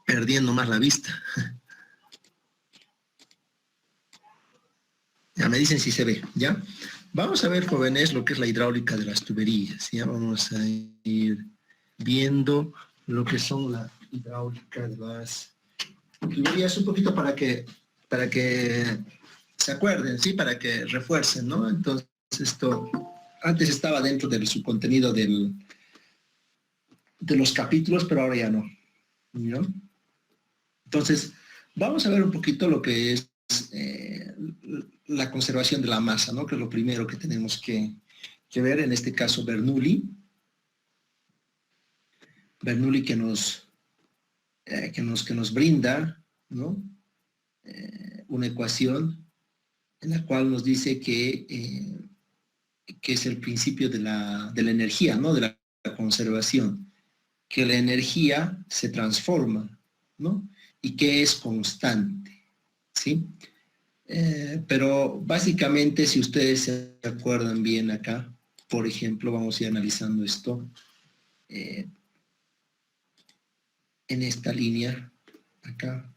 perdiendo más la vista. Ya me dicen si se ve, ¿ya? Vamos a ver, jóvenes, lo que es la hidráulica de las tuberías, ¿ya? Vamos a ir viendo lo que son la hidráulica de las tuberías, un poquito para que se acuerden, ¿sí? Para que refuercen, ¿no? Entonces, esto antes estaba dentro de su contenido de los capítulos, pero ahora ya no, ¿no? Entonces, vamos a ver un poquito lo que es la conservación de la masa, ¿no? Que es lo primero que tenemos que ver, en este caso Bernoulli. Bernoulli que nos brinda, ¿no? Una ecuación en la cual nos dice que es el principio de la energía, ¿no? De la conservación, que la energía se transforma, ¿no? Y que es constante, ¿sí? Pero básicamente, si ustedes se acuerdan bien acá, por ejemplo, vamos a ir analizando esto en esta línea, acá,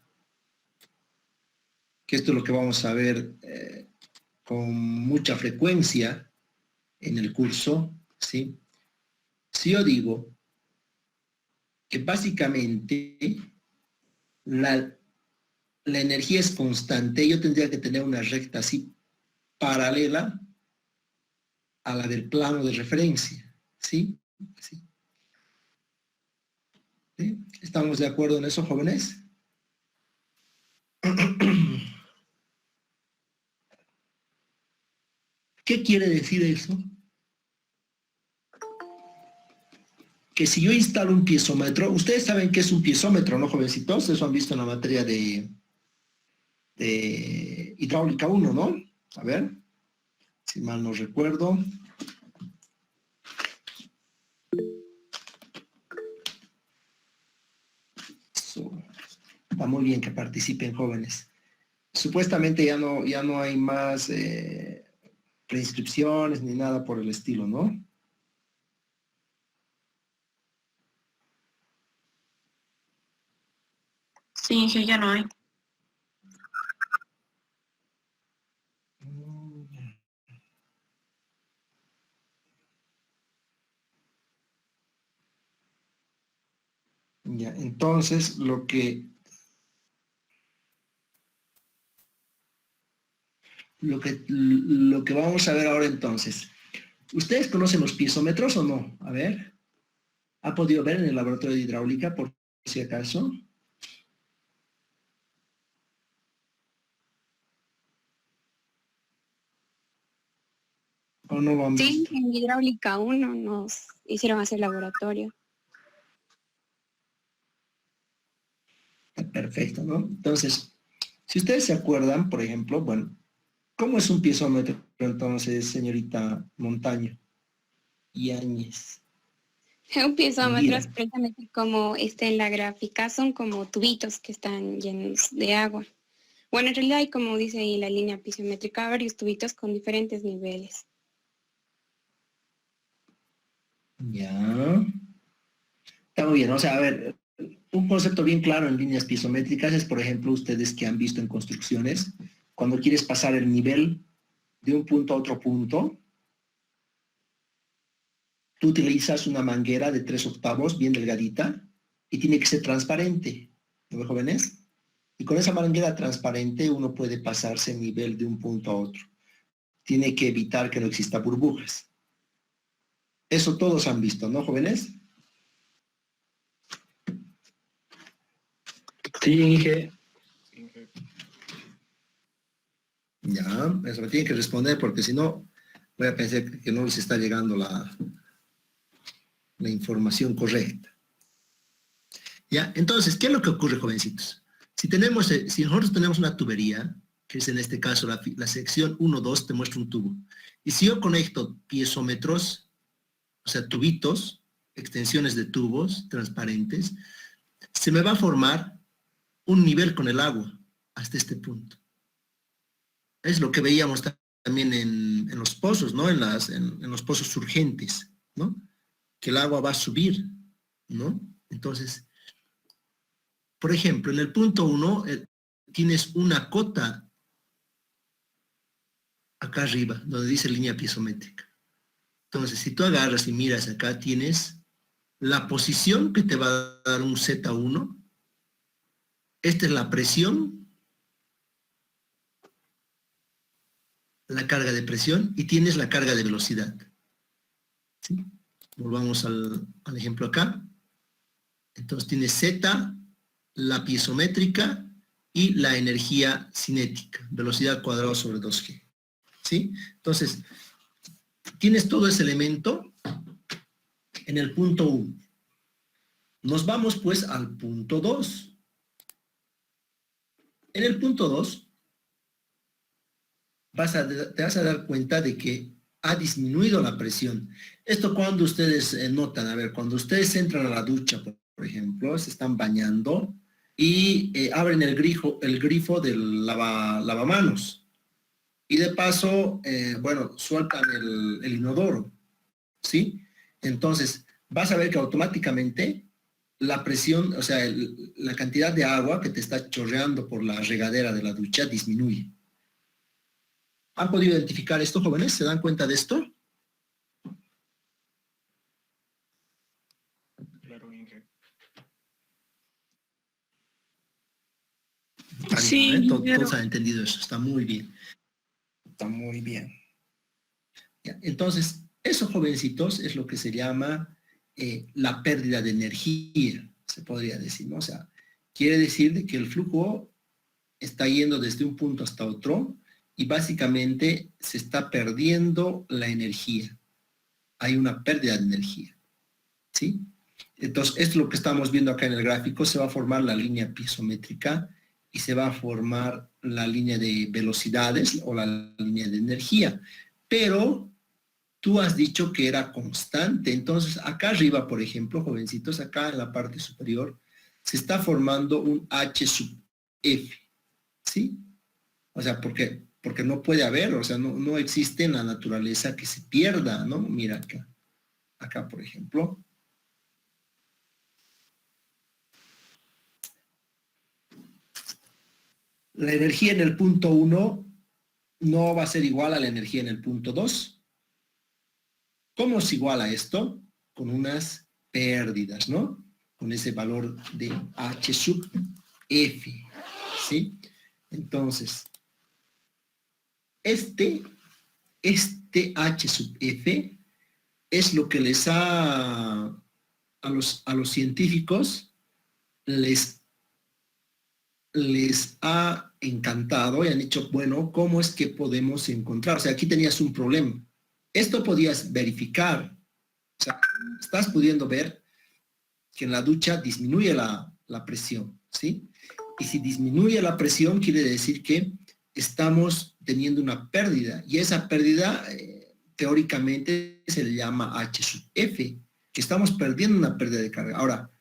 que esto es lo que vamos a ver con mucha frecuencia en el curso, ¿sí? Si yo digo que básicamente la energía es constante, yo tendría que tener una recta así paralela a la del plano de referencia, ¿sí? ¿Sí? ¿Sí? ¿Estamos de acuerdo en eso, jóvenes? ¿Qué quiere decir eso? Que si yo instalo un piezómetro, ustedes saben qué es un piezómetro, ¿no, jovencitos? Eso han visto en la materia de hidráulica 1, ¿no? A ver, si mal no recuerdo. Está muy bien que participen, jóvenes. Supuestamente ya no hay más preinscripciones ni nada por el estilo, ¿no? Sí, que ya no hay. Ya, entonces lo que vamos a ver ahora entonces. ¿Ustedes conocen los piezómetros o no? A ver. ¿Ha podido ver en el laboratorio de hidráulica, por si acaso? ¿O no lo han Sí, visto? en hidráulica 1 nos hicieron hacer laboratorio. Perfecto, ¿no? Entonces, si ustedes se acuerdan, por ejemplo, bueno, ¿cómo es un piezómetro entonces, señorita Montaño y Áñez? Un piezómetro Indira. es precisamente como está en la gráfica, son como tubitos que están llenos de agua. Bueno, en realidad hay, como dice ahí la línea pisométrica, varios tubitos con diferentes niveles. Ya. Está muy bien, o sea, a ver, un concepto bien claro en líneas piezométricas es, por ejemplo, ustedes que han visto en construcciones, cuando quieres pasar el nivel de un punto a otro punto, tú utilizas una manguera de 3/8, bien delgadita, y tiene que ser transparente, ¿no, jóvenes? Y con esa manguera transparente uno puede pasarse el nivel de un punto a otro. Tiene que evitar que no exista burbujas. Eso todos han visto, ¿no, jóvenes? Sí, Inge. Ya, eso me tienen que responder porque si no, voy a pensar que no les está llegando la información correcta. Ya, entonces, ¿qué es lo que ocurre, jovencitos? Si nosotros tenemos una tubería, que es en este caso la sección 1-2, te muestra un tubo. Y si yo conecto piezómetros, o sea, tubitos, extensiones de tubos transparentes, se me va a formar un nivel con el agua hasta este punto. Es lo que veíamos también en los pozos, ¿no? En los pozos surgentes, ¿no? Que el agua va a subir, ¿no? Entonces, Por ejemplo, en el punto 1 tienes una cota acá arriba, donde dice línea piezométrica. Entonces, si tú agarras y miras acá, tienes la posición que te va a dar un Z1. Esta es la presión, la carga de presión, y tienes la carga de velocidad. ¿Sí? Volvamos al ejemplo acá. Entonces tienes Z, la piezométrica y la energía cinética, velocidad cuadrada sobre 2G. ¿Sí? Entonces, tienes todo ese elemento en el punto 1. Nos vamos pues al punto 2. En el punto 2, te vas a dar cuenta de que ha disminuido la presión. Esto cuando ustedes notan, a ver, cuando ustedes entran a la ducha, por ejemplo, se están bañando y abren el grifo del lavamanos. Y de paso, bueno, sueltan el inodoro, ¿sí? Entonces, vas a ver que automáticamente la presión, o sea, la cantidad de agua que te está chorreando por la regadera de la ducha disminuye. ¿Han podido identificar esto, jóvenes? ¿Se dan cuenta de esto? Claro, Inge. Sí, Todos han entendido eso, está muy bien. Está muy bien. Ya, entonces, eso, jovencitos, es lo que se llama la pérdida de energía, se podría decir, ¿no? O sea, quiere decir de que el flujo está yendo desde un punto hasta otro y básicamente se está perdiendo la energía. Hay una pérdida de energía, ¿sí? Entonces, esto es lo que estamos viendo acá en el gráfico. Se va a formar la línea piezométrica y se va a formar la línea de velocidades o la línea de energía. Pero tú has dicho que era constante. Entonces, acá arriba, por ejemplo, jovencitos, acá en la parte superior, se está formando un H sub F, ¿sí? O sea, porque no puede haber, o sea, no existe en la naturaleza que se pierda, ¿no? Mira acá. Acá, por ejemplo. La energía en el punto 1 no va a ser igual a la energía en el punto 2. ¿Cómo se iguala esto? Con unas pérdidas, ¿no? Con ese valor de H sub F, ¿sí? Entonces, este H sub F es lo que les a los científicos les ha encantado y han dicho, bueno, ¿cómo es que podemos encontrar? O sea, aquí tenías un problema. Esto podías verificar. O sea, estás pudiendo ver que en la ducha disminuye la presión, ¿sí? Y si disminuye la presión, quiere decir que estamos teniendo una pérdida. Y esa pérdida, teóricamente, se le llama H sub F, que estamos perdiendo una pérdida de carga. Ahora,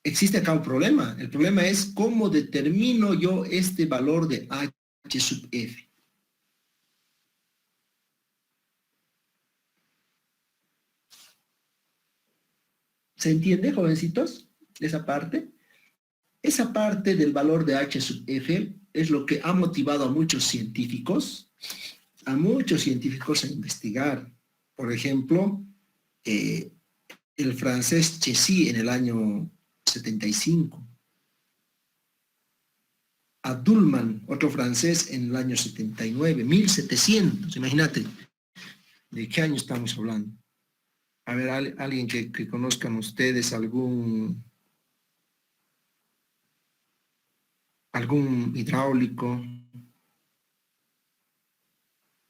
existe acá un problema. El problema es cómo determino yo este valor de H sub F. ¿Se entiende, jovencitos? Esa parte. Esa parte del valor de H sub F es lo que ha motivado a muchos científicos a investigar. Por ejemplo, el francés Chessy en el año 75. A Dullman, otro francés, en el año 79, 1700, imagínate, ¿de qué año estamos hablando? A ver, alguien que conozcan ustedes algún hidráulico.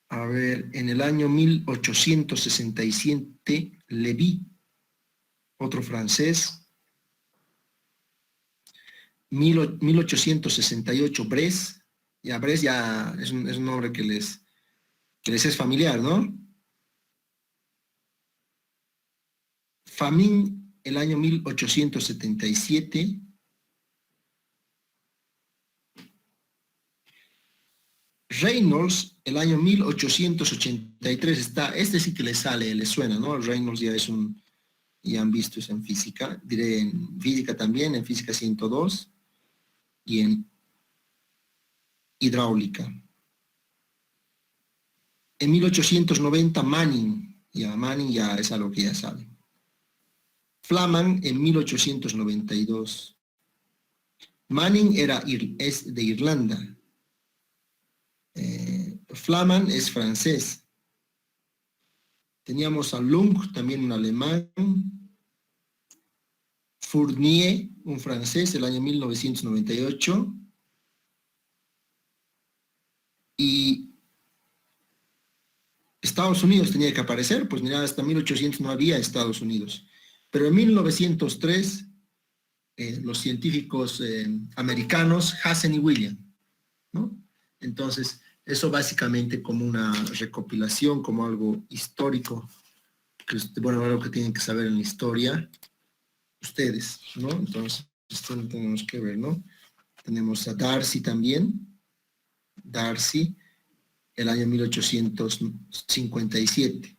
A ver, en el año 1867, Lévy, otro francés. 1868, Bress. Ya, Bress ya es un nombre que les es familiar, ¿no? Famine, el año 1877. Reynolds, el año 1883 está, este sí que le sale, le suena, ¿no? Reynolds ya es un ya han visto eso en física, diré en física también, en física 102 y en hidráulica. En 1890 Manning ya es algo que ya saben. Flaman en 1892. Manning es de Irlanda. Flaman es francés. Teníamos a Lung, también un alemán. Fournier, un francés, el año 1998. Y Estados Unidos tenía que aparecer, pues mira, hasta 1800 no había Estados Unidos. Pero en 1903, los científicos americanos, Hazen y William, ¿no? Entonces, eso básicamente como una recopilación, como algo histórico, que, bueno, algo que tienen que saber en la historia, ustedes, ¿no? Entonces, esto lo tenemos que ver, ¿no? Tenemos a Darcy también, Darcy, el año 1857.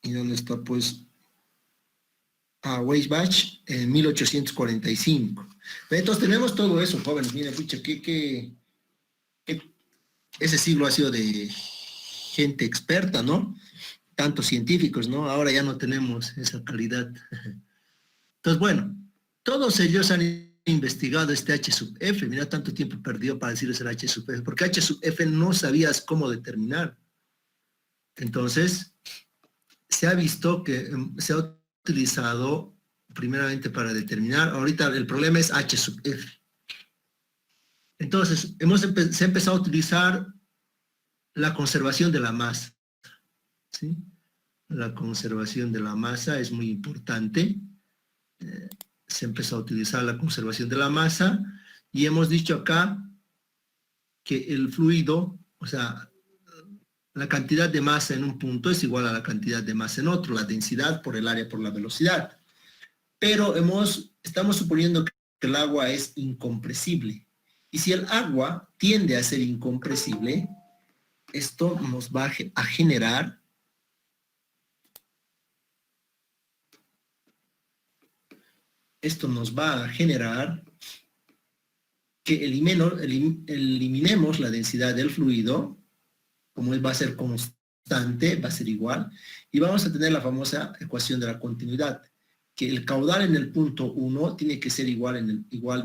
¿Y dónde está, pues? Weisbach en 1845. Entonces tenemos todo eso, jóvenes. Miren, pucha, ese siglo ha sido de gente experta, ¿no? Tantos científicos, ¿no? Ahora ya no tenemos esa calidad. Entonces, bueno, todos ellos han investigado este H sub F. Mira, tanto tiempo perdió para decirles el H sub F, porque H sub F no sabías cómo determinar. Entonces, se ha visto que se ha utilizado primeramente para determinar, ahorita el problema es H sub F. Entonces, se ha empezado a utilizar la conservación de la masa, ¿sí? La conservación de la masa es muy importante. Se empezó a utilizar la conservación de la masa y hemos dicho acá que el fluido, o sea, la cantidad de masa en un punto es igual a la cantidad de masa en otro, la densidad por el área por la velocidad. Pero estamos suponiendo que el agua es incompresible. Y si el agua tiende a ser incompresible, esto nos va a generar que eliminemos la densidad del fluido, como él va a ser constante, va a ser igual, y vamos a tener la famosa ecuación de la continuidad, que el caudal en el punto 1 tiene que ser igual en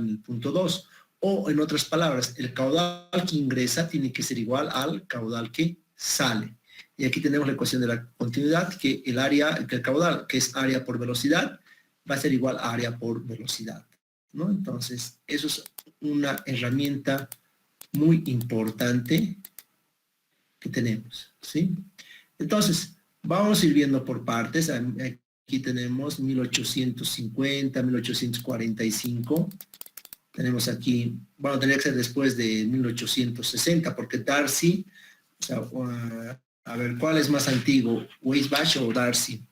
el punto 2, o en otras palabras, el caudal que ingresa tiene que ser igual al caudal que sale. Y aquí tenemos la ecuación de la continuidad, que el caudal, que es área por velocidad, va a ser igual a área por velocidad, ¿no? Entonces, eso es una herramienta muy importante que tenemos, ¿sí? Entonces, vamos a ir viendo por partes. Aquí tenemos 1850, 1845. Tenemos aquí, bueno, tendría que ser después de 1860, porque Darcy, o sea, a ver, ¿cuál es más antiguo? ¿Weisbach o Darcy?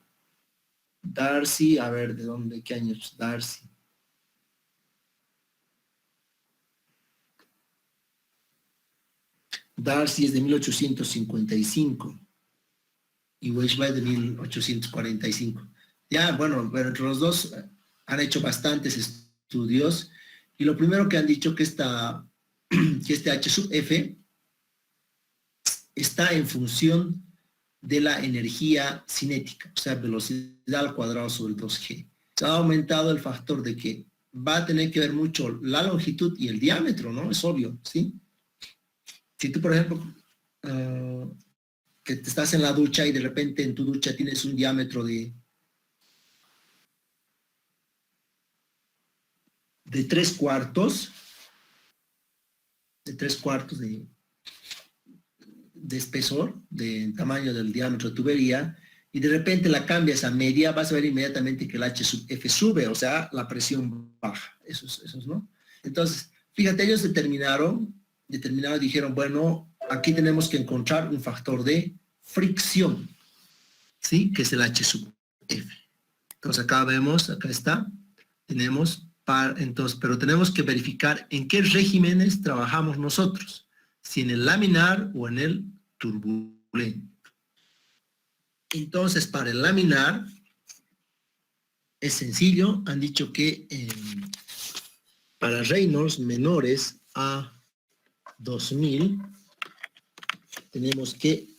Darcy, a ver, ¿de dónde? ¿Qué año es Darcy? Darcy es de 1855 y Weisbach de 1845. Ya, bueno, pero entre los dos han hecho bastantes estudios y lo primero que han dicho que este H sub F está en función de la energía cinética, o sea, velocidad al cuadrado sobre 2G. Se ha aumentado el factor de que va a tener que ver mucho la longitud y el diámetro, ¿no? Es obvio, ¿sí? Si tú, por ejemplo, que te estás en la ducha y de repente en tu ducha tienes un diámetro de 3/4, de espesor, de tamaño del diámetro de tubería, y de repente la cambias a media, vas a ver inmediatamente que el H sub F sube, o sea, la presión baja. Esos, ¿no? Entonces, fíjate, ellos determinaron, dijeron, bueno, aquí tenemos que encontrar un factor de fricción, ¿sí? Que es el H sub F. Entonces acá vemos, acá está, tenemos pero tenemos que verificar en qué regímenes trabajamos nosotros, si en el laminar o en el turbulento. Entonces, para el laminar, es sencillo. Han dicho que para Reynolds menores a 2000, tenemos que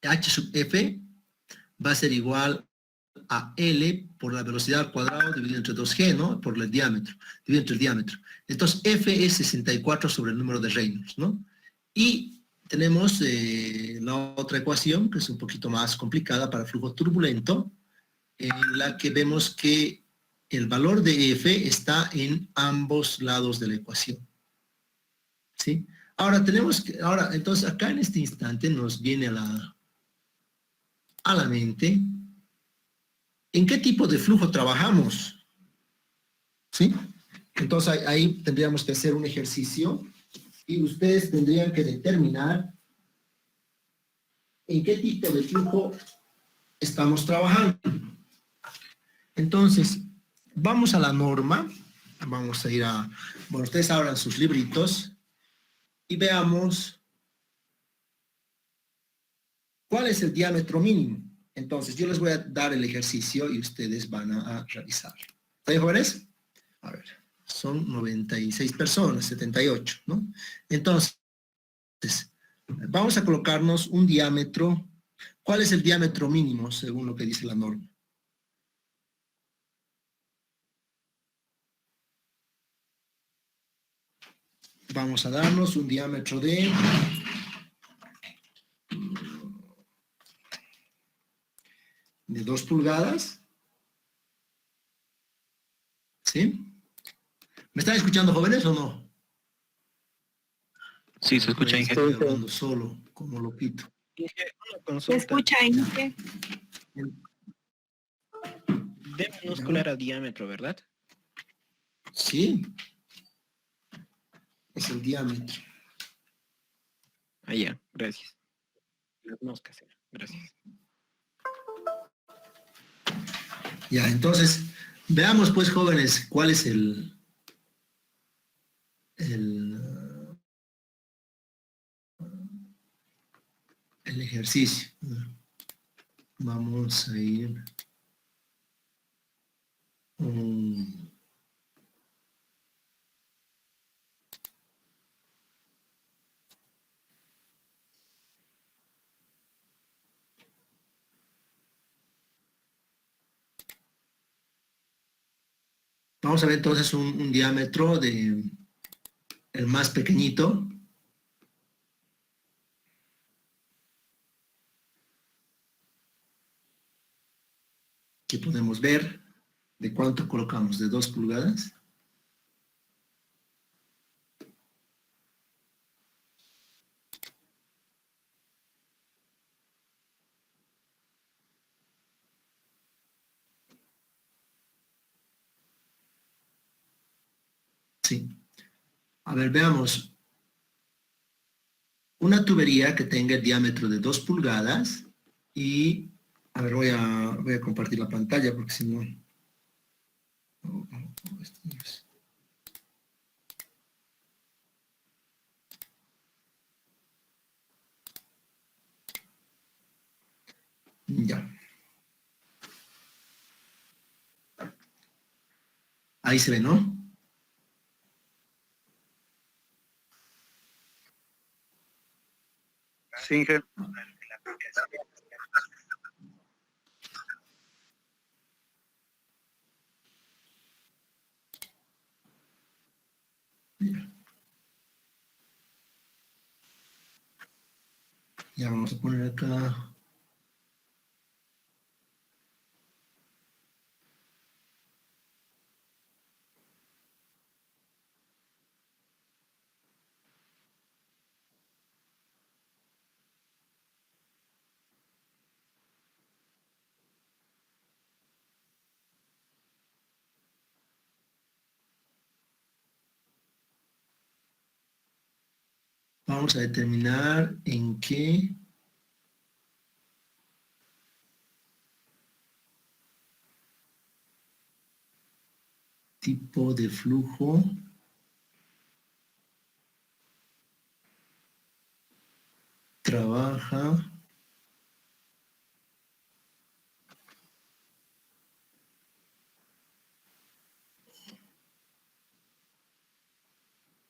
H sub F va a ser igual a L por la velocidad al cuadrado dividido entre 2G, ¿no? Por el diámetro, dividido entre el diámetro. Entonces, F es 64 sobre el número de Reynolds, ¿no? Y tenemos la otra ecuación, que es un poquito más complicada para flujo turbulento, en la que vemos que el valor de F está en ambos lados de la ecuación, ¿sí? Ahora, entonces, acá en este instante nos viene a la mente en qué tipo de flujo trabajamos, ¿sí? Entonces ahí tendríamos que hacer un ejercicio y ustedes tendrían que determinar en qué tipo de flujo estamos trabajando. Entonces, vamos a la norma, vamos a ir a, bueno, ustedes abran sus libritos y veamos cuál es el diámetro mínimo. Entonces, yo les voy a dar el ejercicio y ustedes van a realizarlo. ¿Está bien, jóvenes? A ver, son 96 personas, 78, ¿no? Entonces, vamos a colocarnos un diámetro. ¿Cuál es el diámetro mínimo según lo que dice la norma? Vamos a darnos un diámetro de 2 pulgadas. ¿Sí? ¿Me están escuchando, jóvenes, o no? Sí, se escucha, Inge. Estoy hablando solo, como loquito. Se escucha, Inge. D minúscula era diámetro, ¿verdad? Sí. Es el diámetro. Ah, ya, gracias. Las moscas, gracias. Ya, entonces, veamos pues, jóvenes, cuál es el ejercicio. Vamos a ir vamos a ver entonces un diámetro de el más pequeñito. Que podemos ver de cuánto colocamos, de 2 pulgadas. Sí. A ver, veamos. Una tubería que tenga el diámetro de 2 pulgadas y, a ver, voy a compartir la pantalla porque si no... Ya. Ahí se ve, ¿no? Sí, Inge. Ya vamos a poner acá. Vamos a determinar en qué tipo de flujo trabaja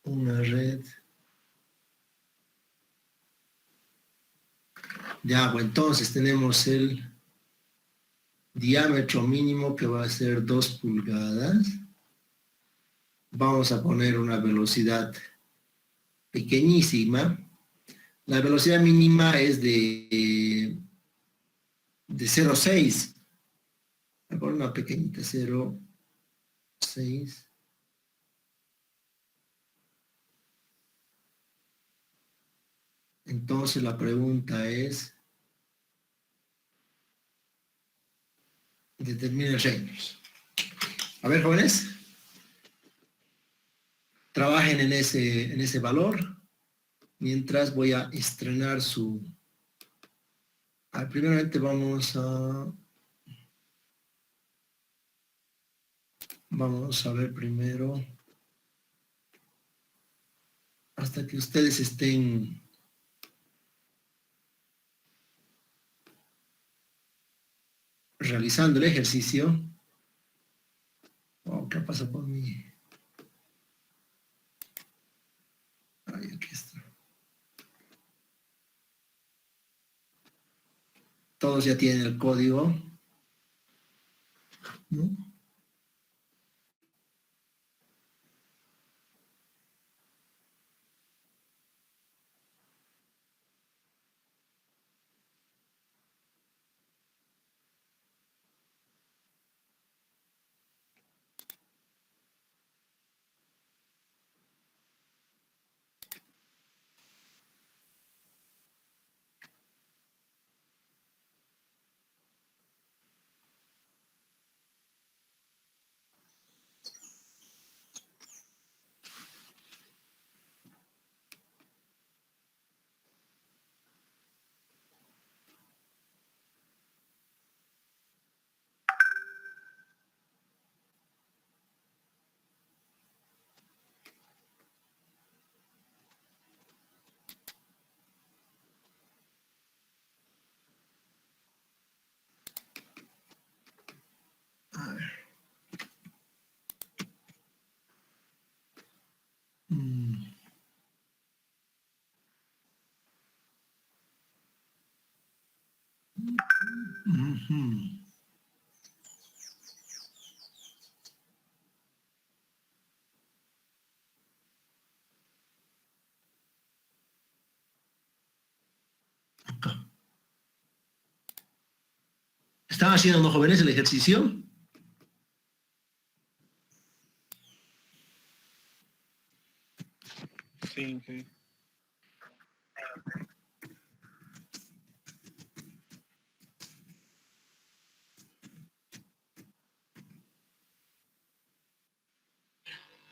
una red de agua. Entonces tenemos el diámetro mínimo que va a ser 2 pulgadas. Vamos a poner una velocidad pequeñísima. La velocidad mínima es de 0,6. Voy a poner una pequeñita 0,6. Entonces la pregunta es, determina el range. A ver, jóvenes, trabajen en ese valor, mientras voy a estrenar su... primeramente vamos a ver primero, hasta que ustedes estén realizando el ejercicio. Oh, ¿qué pasa por mí? Ay, aquí está. Todos ya tienen el código, ¿no? A ver. Ujú. Acá. ¿Están haciendo los jóvenes el ejercicio? Sí, sí.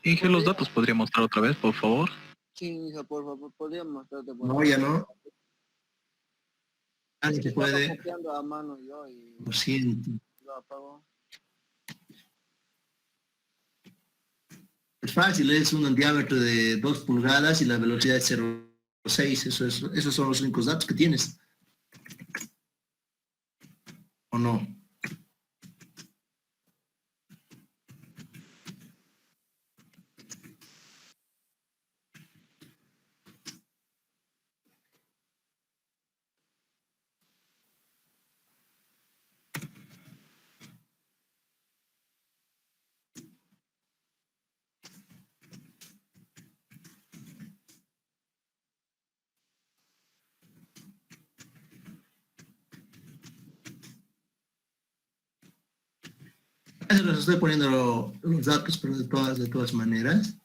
Inge, los datos podría mostrar otra vez, por favor. Sí, hija, por favor, podría mostrarte por No, favor? ya no. Ah, Es se que estaba puede. copiando a mano yo y Lo siento. lo apago. Es fácil, es un diámetro de 2 pulgadas y la velocidad es 0,6. Esos son los únicos datos que tienes. ¿O no? Eso les estoy poniendo los datos, pero de todas maneras.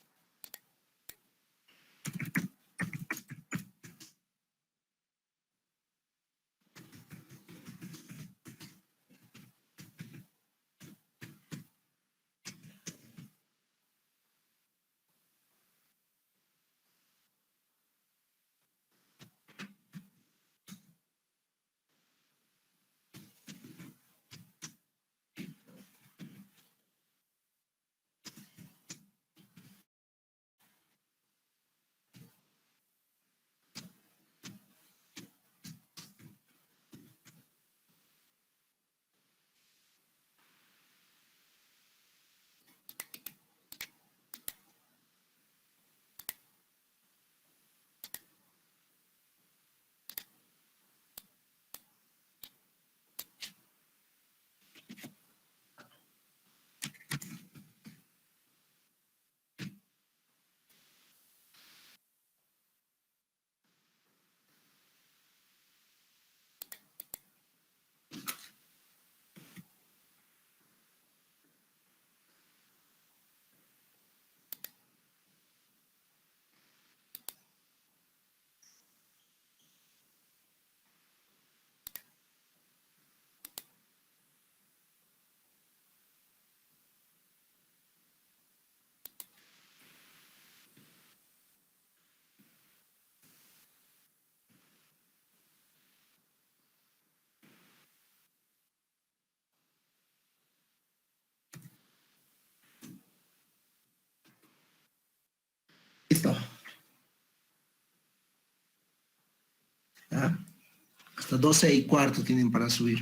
Hasta 12:15 tienen para subir.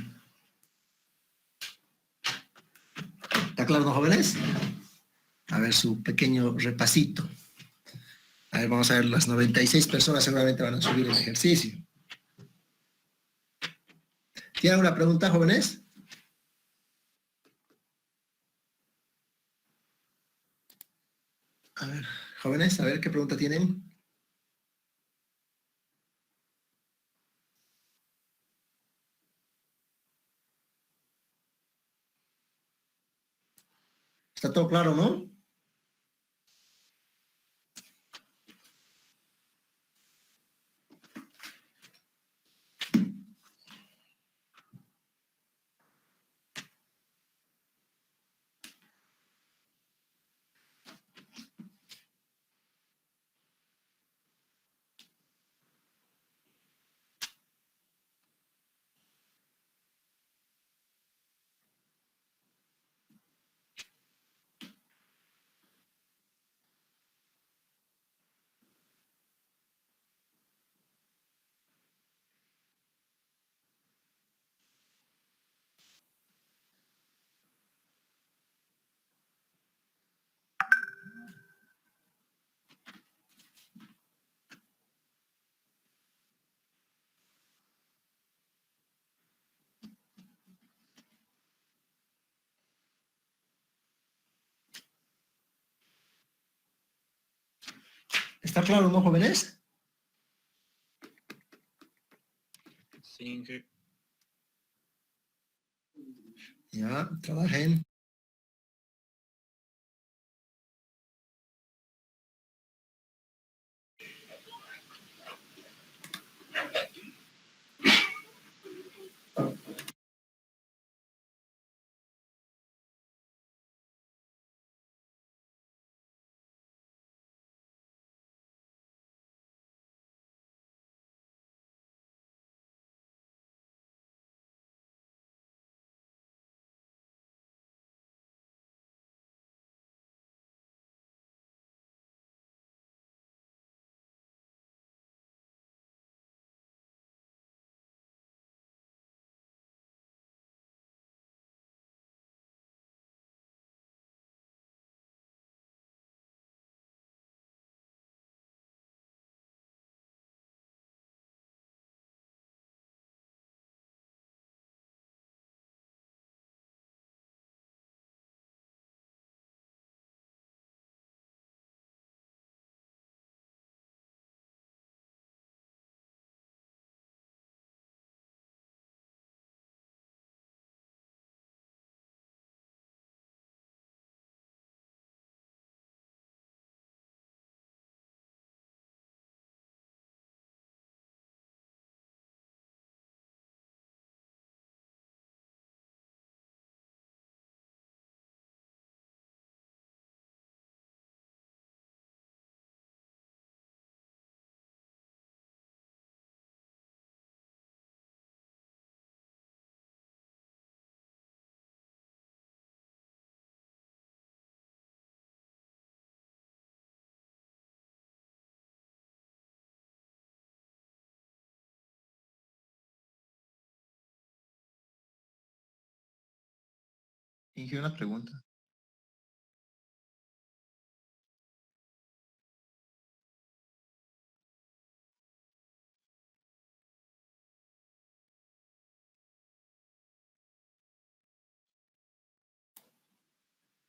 ¿Está claro, no, jóvenes? A ver su pequeño repasito. A ver, vamos a ver, las 96 personas seguramente van a subir el ejercicio. ¿Tienen alguna pregunta, jóvenes? A ver, jóvenes, a ver qué pregunta tienen. ¿Está todo claro, no? ¿Está claro, no, jóvenes? Sí, sí. Ya, trabajen. Inge, una pregunta.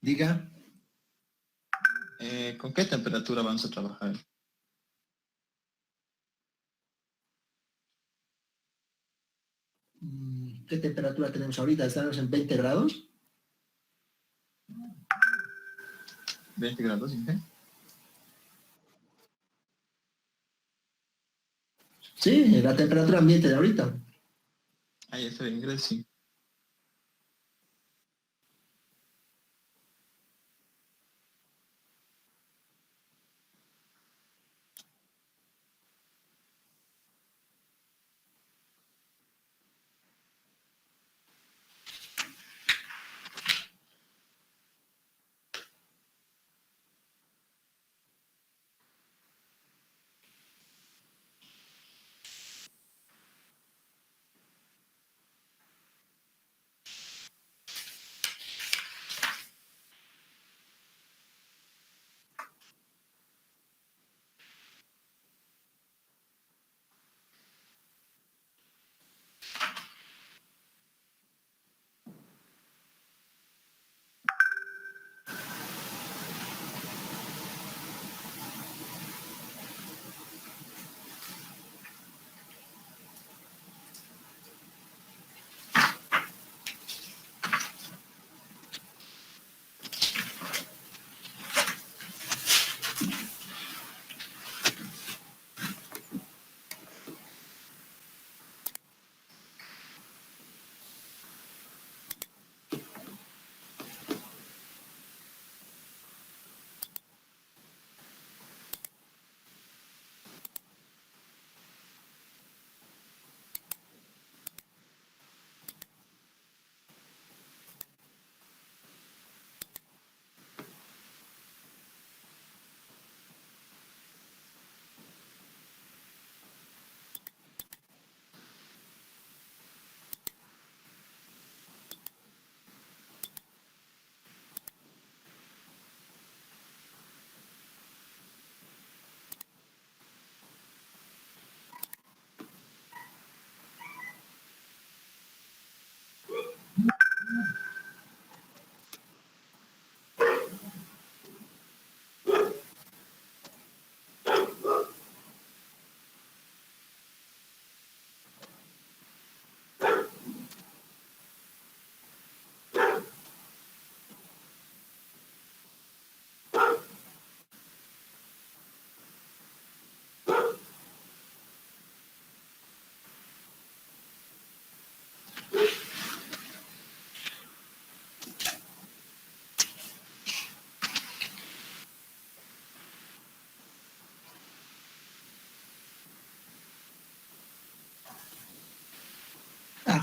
Diga. ¿Con qué temperatura vamos a trabajar? ¿Qué temperatura tenemos ahorita? ¿Estamos en 20 grados? 20 grados, Inge. Sí, la temperatura ambiente de ahorita. Ahí está en inglés, sí.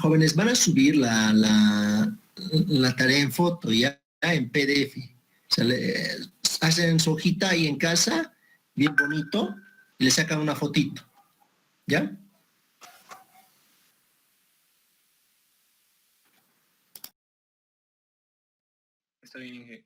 jóvenes, van a subir la tarea en foto, ya en PDF. O sea, hacen su hojita ahí en casa, bien bonito, y le sacan una fotito. ¿Ya? Está bien, Inge.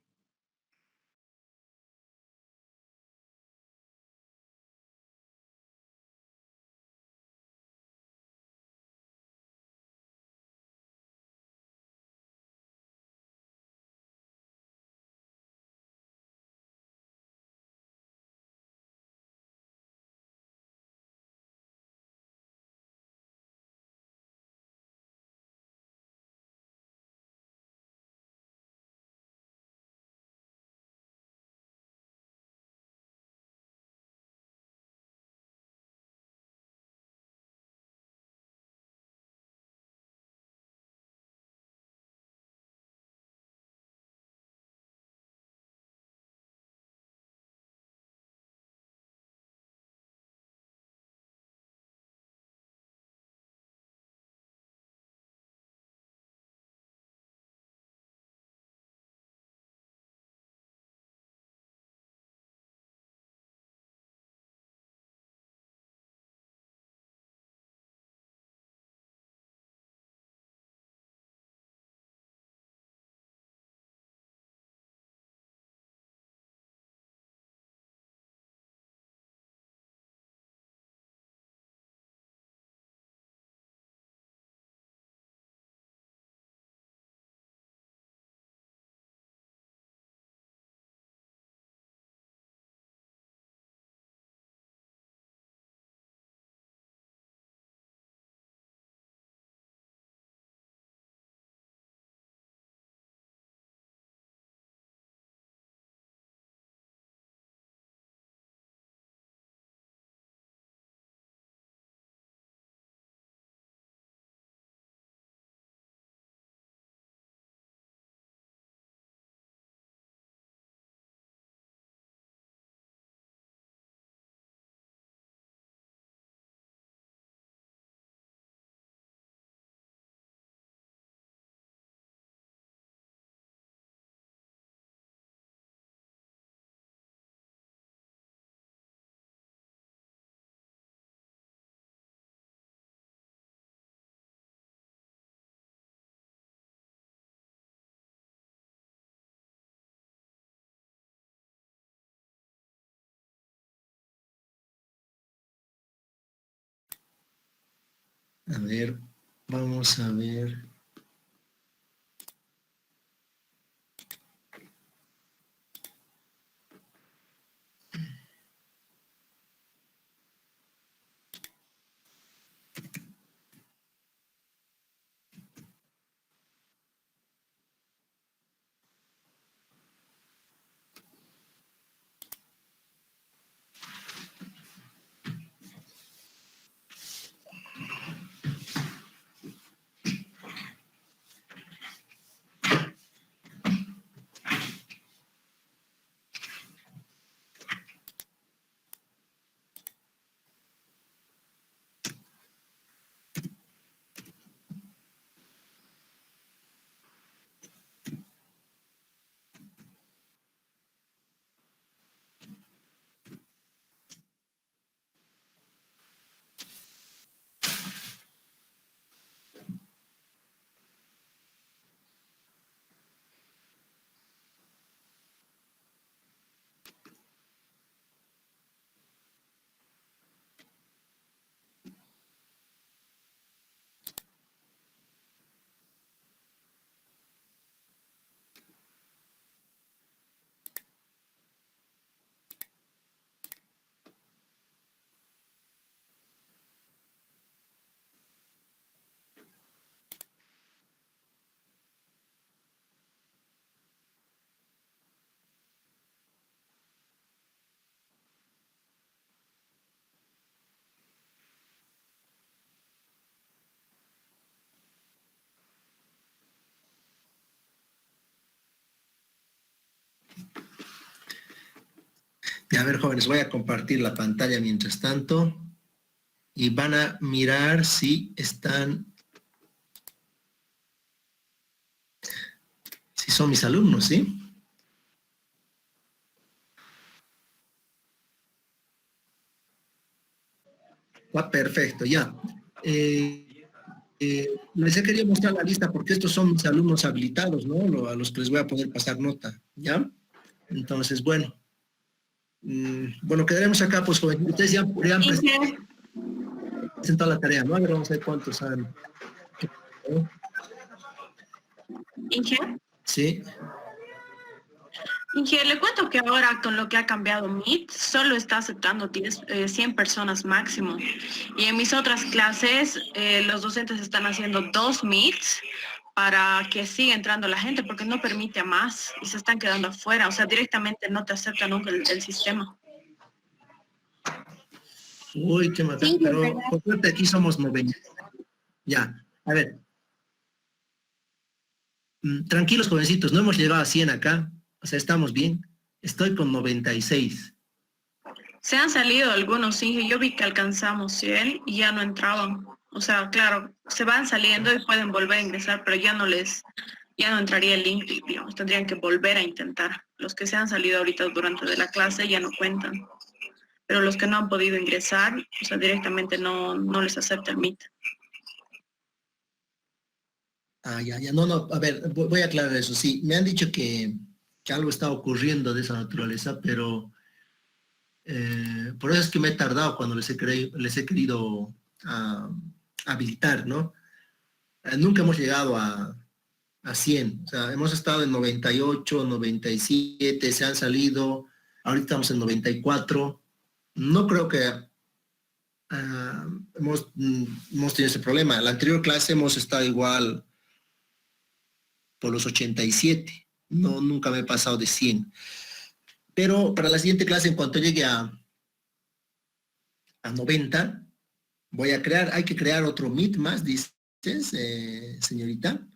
A ver, vamos a ver. A ver, jóvenes, voy a compartir la pantalla mientras tanto y van a mirar si están son mis alumnos, ¿sí? Perfecto, ya. Les he querido mostrar la lista porque estos son mis alumnos habilitados, ¿no? A los que les voy a poder pasar nota, ¿ya? Entonces, bueno. Bueno, quedaremos acá, pues, joven. Ustedes ya han presentado la tarea, ¿no? A ver, vamos a ver cuántos han. Inge, Sí. Inge, le cuento que ahora con lo que ha cambiado Meet, solo está aceptando 100 personas máximo. Y en mis otras clases, los docentes están haciendo 2 Meets para que siga entrando la gente, porque no permite a más y se están quedando afuera. O sea, directamente no te acepta nunca el sistema. Uy, qué matán, Sí, pero es verdad. por suerte aquí somos 90. Ya, a ver. Tranquilos, jovencitos, no hemos llegado a 100 acá. O sea, estamos bien. Estoy con 96. Se han salido algunos, Inge, yo vi que alcanzamos 100 y ya no entraban. O sea, claro, se van saliendo y pueden volver a ingresar, pero ya no entraría el link, digamos, tendrían que volver a intentar. Los que se han salido ahorita durante de la clase ya no cuentan, pero los que no han podido ingresar, o sea, directamente no les acepta el Meet. Ah, ya, ya. No, no, a ver, voy a aclarar eso. Sí, me han dicho que algo está ocurriendo de esa naturaleza, pero por eso es que me he tardado cuando les he querido habilitar, ¿no? Nunca hemos llegado a 100. O sea, hemos estado en 98, 97, se han salido, ahorita estamos en 94. No creo que hemos tenido ese problema. La anterior clase hemos estado igual por los 87. No, nunca me he pasado de 100. Pero para la siguiente clase, en cuanto llegue a 90, hay que crear otro Meet más, dices, señorita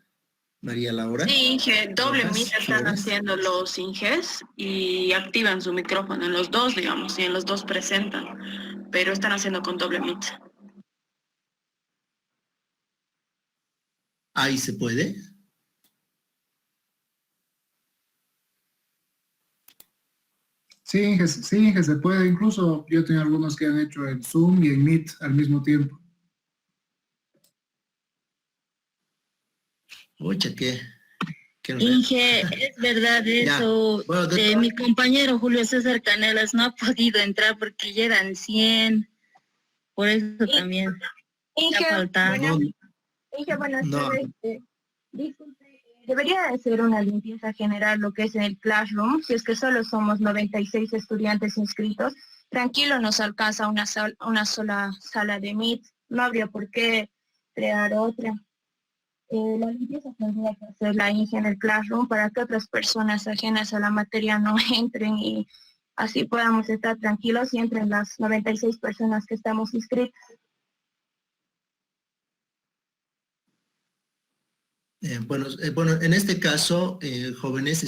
María Laura. Sí, Inge, doble Rojas Meet están Flores. haciendo los Inges y activan su micrófono en los dos, digamos, y en los dos presentan, pero están haciendo con doble Meet. Ahí se puede. Sí, Inge, se puede. Incluso yo tengo algunos que han hecho en Zoom y en Meet al mismo tiempo. Oye, Inge, es verdad eso. Bueno, Mi compañero Julio César Canelas no ha podido entrar porque ya eran 100. Por eso también. Inge, Buenas No. tardes. Disculpe, debería de ser una limpieza general lo que es en el Classroom, si es que solo somos 96 estudiantes inscritos. Tranquilo, nos alcanza una sola sala de Meet, no habría por qué crear otra. La limpieza tendría que hacer la Inge en el Classroom para que otras personas ajenas a la materia no entren y así podamos estar tranquilos y entren las 96 personas que estamos inscritas. Bueno, en este caso, jóvenes,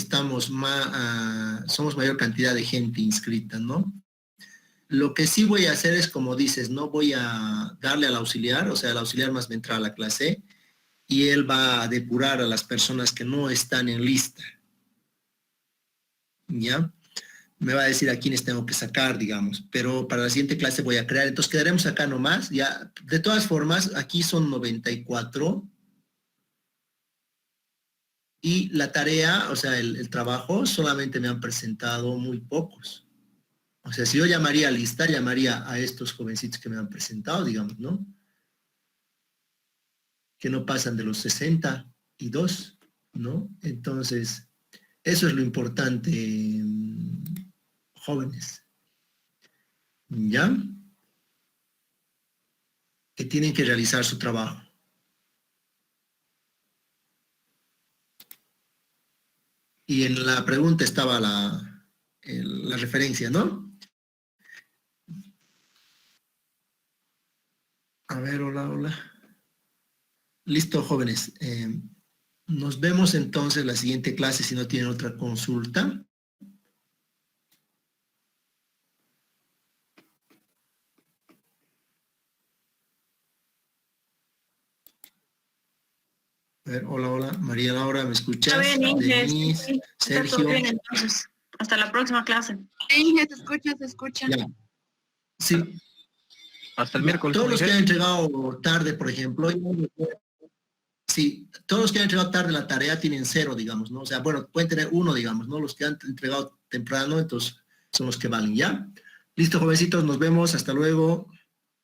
somos mayor cantidad de gente inscrita, ¿no? Lo que sí voy a hacer es, como dices, no voy a darle al auxiliar, o sea, el auxiliar más va a entrar a la clase y él va a depurar a las personas que no están en lista. ¿Ya? Me va a decir a quiénes tengo que sacar, digamos, pero para la siguiente clase voy a crear, entonces quedaremos acá nomás, ya. De todas formas, aquí son 94. Y la tarea, o sea, el trabajo, solamente me han presentado muy pocos. O sea, si yo llamaría a lista, llamaría a estos jovencitos que me han presentado, digamos, ¿no? Que no pasan de los 62, ¿no? Entonces, eso es lo importante, jóvenes. ¿Ya? Que tienen que realizar su trabajo. Y en la pregunta estaba la referencia, ¿no? A ver, hola. Listo, jóvenes. Nos vemos entonces en la siguiente clase si no tienen otra consulta. A ver, hola, hola. María Laura, ¿me escuchas? Está bien, Inge. Denise, Sí, está todo Sergio. bien, entonces. Hasta la próxima clase. Inge, se escucha, se escucha. Ya. Sí. Hasta el Ya, miércoles. todos los que Inge. han entregado tarde, por ejemplo, sí, todos los que han entregado tarde la tarea tienen 0, digamos, ¿no? O sea, bueno, pueden tener 1, digamos, ¿no? Los que han entregado temprano, entonces son los que valen, ¿ya? Listo, jovencitos, nos vemos, hasta luego.